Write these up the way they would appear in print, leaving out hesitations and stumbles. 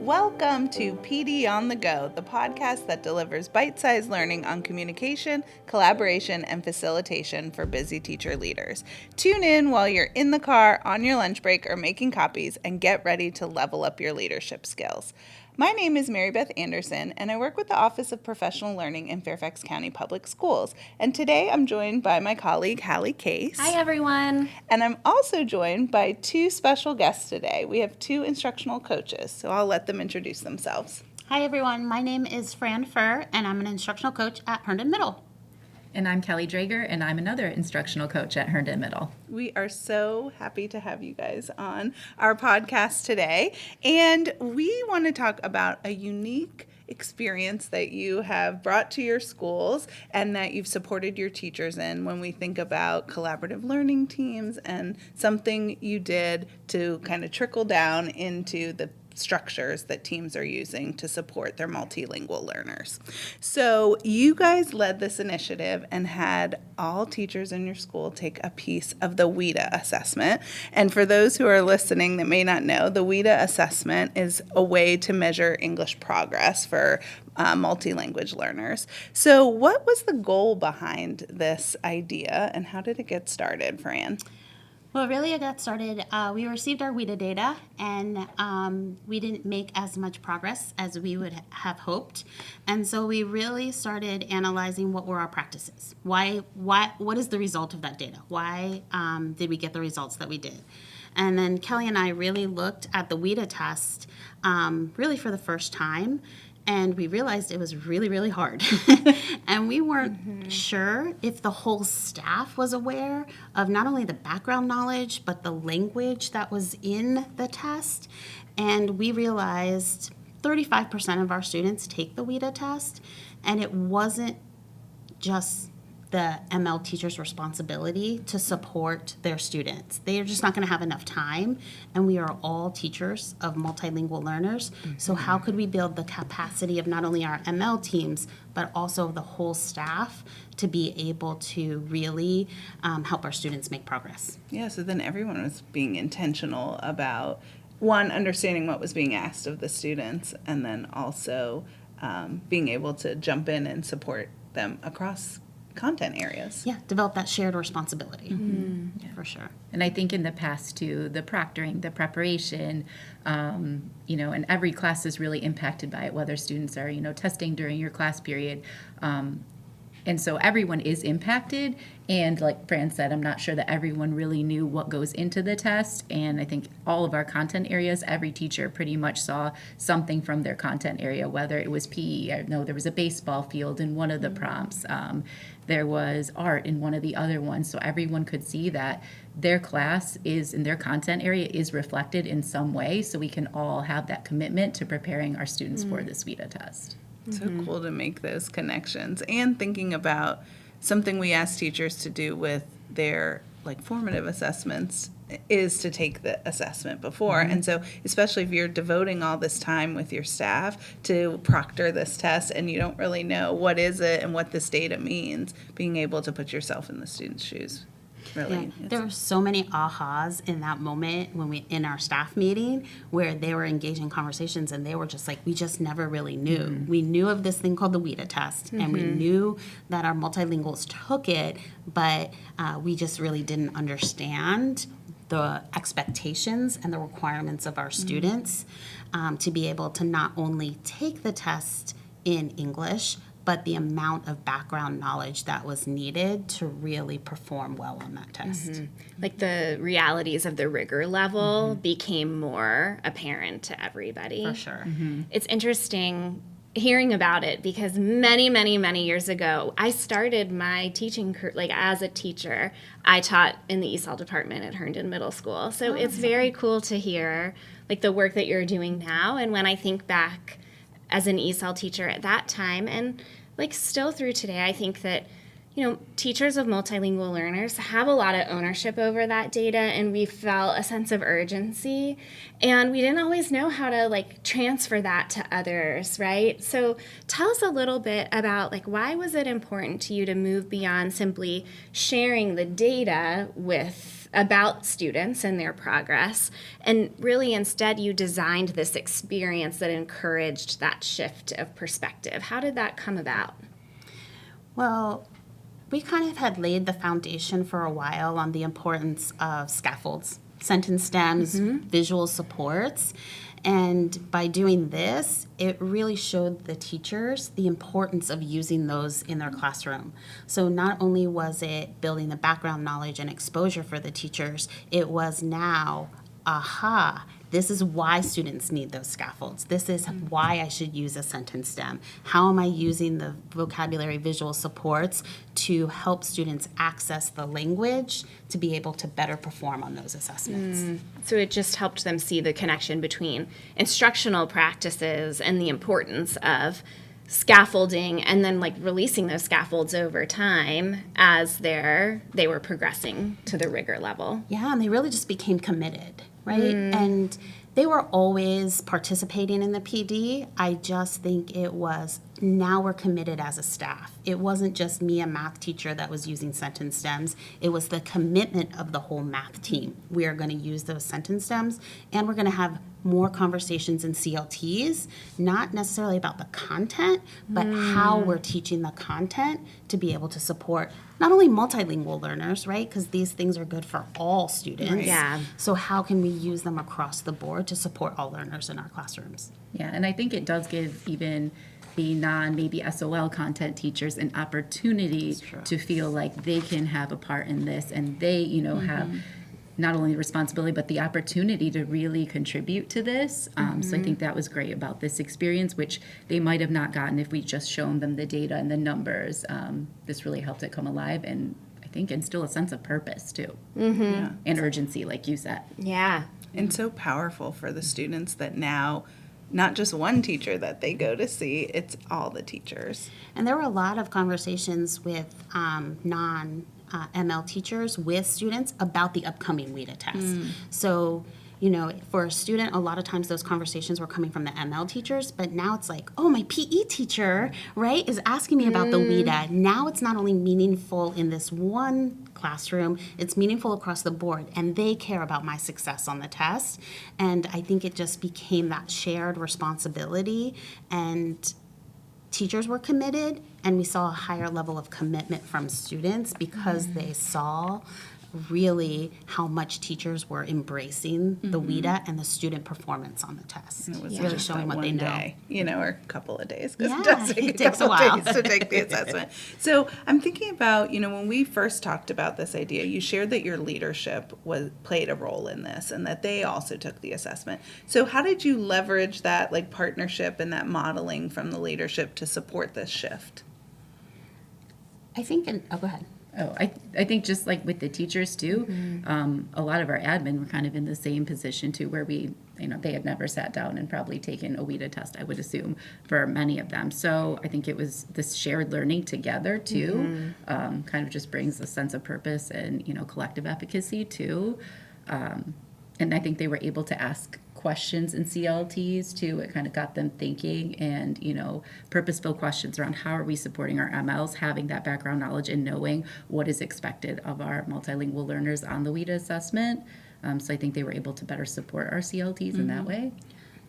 Welcome to PD on the Go, the podcast that delivers bite-sized learning on communication, collaboration, and facilitation for busy teacher leaders. Tune in while you're in the car, on your lunch break, or making copies, and get ready to level up your leadership skills. My name is Mary Beth Anderson, and I work with the Office of Professional Learning in Fairfax County Public Schools. And today I'm joined by my colleague, Hallie Case. Hi, everyone. And I'm also joined by two special guests today. We have two instructional coaches, so I'll let them introduce themselves. Hi, everyone. My name is Fran Furr, and I'm an instructional coach at Herndon Middle. And I'm Kelly Drager, and I'm another instructional coach at Herndon Middle. We are so happy to have you guys on our podcast today. And we want to talk about a unique experience that you have brought to your schools and that you've supported your teachers in when we think about collaborative learning teams and something you did to kind of trickle down into the structures that teams are using to support their multilingual learners. So you guys led this initiative and had all teachers in your school take a piece of the WIDA assessment. And for those who are listening that may not know, the WIDA assessment is a way to measure English progress for multilanguage learners. So what was the goal behind this idea and how did it get started, Fran? Well, really, it got started. We received our WIDA data, and we didn't make as much progress as we would have hoped. And so we really started analyzing what were our practices. What is the result of that data? Why did we get the results that we did? And then Kelly and I really looked at the WIDA test really for the first time. And we realized it was really, really hard. And we weren't sure if the whole staff was aware of not only the background knowledge, but the language that was in the test. And we realized 35% of our students take the WIDA test, and it wasn't just the ML teacher's responsibility to support their students. They are just not going to have enough time, and we are all teachers of multilingual learners. So how could we build the capacity of not only our ML teams, but also the whole staff to be able to really help our students make progress? Yeah, so then everyone was being intentional about, one, understanding what was being asked of the students, and then also being able to jump in and support them across content areas. Yeah, develop that shared responsibility, for sure. And I think in the past, too, the proctoring, the preparation, and every class is really impacted by it, whether students are, testing during your class period. And so everyone is impacted. And like Fran said, I'm not sure that everyone really knew what goes into the test. And I think all of our content areas, every teacher pretty much saw something from their content area, whether it was PE. I know there was a baseball field in one of the prompts. There was art in one of the other ones. So everyone could see that their class is, in their content area, is reflected in some way. So we can all have that commitment to preparing our students for this WIDA test. So cool to make those connections and thinking about something we ask teachers to do with their formative assessments is to take the assessment before. And so especially if you're devoting all this time with your staff to proctor this test and you don't really know what is it and what this data means, being able to put yourself in the student's shoes. Really, there were so many ahas in that moment when we in our staff meeting where they were engaged in conversations and they were just like, we just never really knew. We knew of this thing called the WIDA test, and we knew that our multilinguals took it, but we just really didn't understand the expectations and the requirements of our students to be able to not only take the test in English, but the amount of background knowledge that was needed to really perform well on that test. Like the realities of the rigor level became more apparent to everybody. For sure. It's interesting hearing about it because many, many, many years ago, I started my teaching career, as a teacher. I taught in the ESOL department at Herndon Middle School. So it's very cool to hear the work that you're doing now. And when I think back as an ESOL teacher at that time and still through today, I think that teachers of multilingual learners have a lot of ownership over that data, and we felt a sense of urgency, and we didn't always know how to transfer that to others, right? So tell us a little bit about why was it important to you to move beyond simply sharing the data about students and their progress, and really instead you designed this experience that encouraged that shift of perspective. How did that come about? Well, we kind of had laid the foundation for a while on the importance of scaffolds, sentence stems, visual supports. And by doing this, it really showed the teachers the importance of using those in their classroom. So not only was it building the background knowledge and exposure for the teachers, it was now, this is why students need those scaffolds. This is why I should use a sentence stem. How am I using the vocabulary visual supports to help students access the language to be able to better perform on those assessments? So it just helped them see the connection between instructional practices and the importance of scaffolding, and then releasing those scaffolds over time as they were progressing to the rigor level. Yeah, and they really just became committed, right? And they were always participating in the PD. I just think it was, now we're committed as a staff. It wasn't just me, a math teacher, that was using sentence stems. It was the commitment of the whole math team. We are going to use those sentence stems, and we're going to have more conversations in CLTs, not necessarily about the content, but how we're teaching the content to be able to support not only multilingual learners, right? Because these things are good for all students. Right. Yeah. So how can we use them across the board to support all learners in our classrooms? Yeah, and I think it does give even the maybe SOL content teachers an opportunity to feel like they can have a part in this, and they, have not only the responsibility but the opportunity to really contribute to this. So I think that was great about this experience, which they might have not gotten if we just shown them the data and the numbers. This really helped it come alive, and I think instill a sense of purpose too, and urgency, like you said. Yeah. And so powerful for the students that now, not just one teacher that they go to see, it's all the teachers. And there were a lot of conversations with non-ML teachers with students about the upcoming WIDA test. So, for a student, a lot of times those conversations were coming from the ML teachers, but now it's oh, my PE teacher, right, is asking me about the WIDA. Now it's not only meaningful in this one classroom, it's meaningful across the board, and they care about my success on the test. And I think it just became that shared responsibility, and teachers were committed, and we saw a higher level of commitment from students because they saw really how much teachers were embracing the WIDA and the student performance on the test. It was really just showing that what they one know. day, or a couple of days, because Yeah, it does take it takes a a couple while. of days to take the assessment. So I'm thinking about, when we first talked about this idea, you shared that your leadership played a role in this, and that they also took the assessment. So how did you leverage that partnership and that modeling from the leadership to support this shift? I think, go ahead. Oh, I think just like with the teachers too, a lot of our admin were kind of in the same position too, where they had never sat down and probably taken a WIDA test, I would assume, for many of them. So I think it was this shared learning together too, kind of just brings a sense of purpose and, collective efficacy too. And I think they were able to ask questions in CLTs too. It kind of got them thinking, and purposeful questions around how are we supporting our MLs, having that background knowledge and knowing what is expected of our multilingual learners on the WIDA assessment. So I think they were able to better support our CLTs in that way.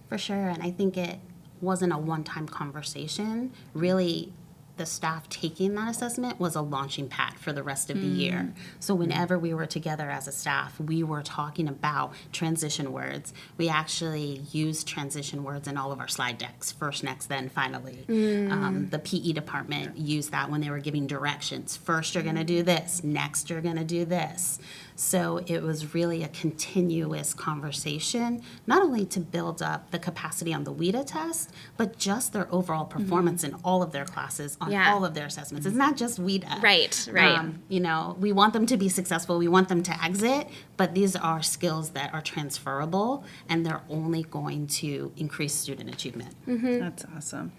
For sure, and I think it wasn't a one-time conversation. Really, the staff taking that assessment was a launching pad for the rest of the year. So whenever we were together as a staff, we were talking about transition words. We actually used transition words in all of our slide decks, first, next, then, finally. The PE department used that when they were giving directions. First, you're going to do this. Next, you're going to do this. So it was really a continuous conversation, not only to build up the capacity on the WIDA test, but just their overall performance in all of their classes, on all of their assessments. It's not just WIDA. Right. We want them to be successful. We want them to exit, but these are skills that are transferable, and they're only going to increase student achievement. That's awesome.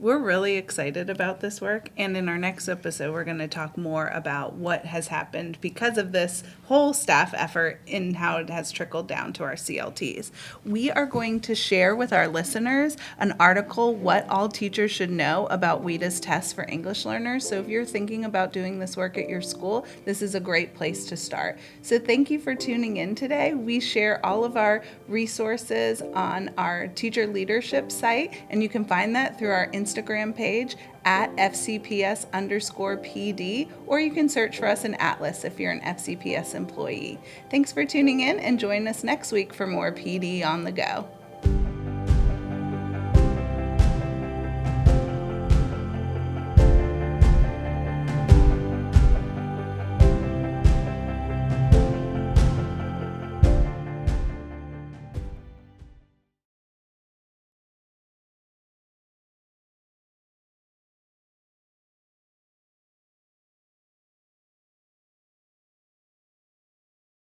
We're really excited about this work, and in our next episode, we're going to talk more about what has happened because of this whole staff effort and how it has trickled down to our CLTs. We are going to share with our listeners an article, What All Teachers Should Know About WIDA's Tests for English Learners. So if you're thinking about doing this work at your school, this is a great place to start. So thank you for tuning in today. We share all of our resources on our teacher leadership site, and you can find that through our Instagram page at FCPS_PD, or you can search for us in Atlas if you're an FCPS employee. Thanks for tuning in, and join us next week for more PD on the Go.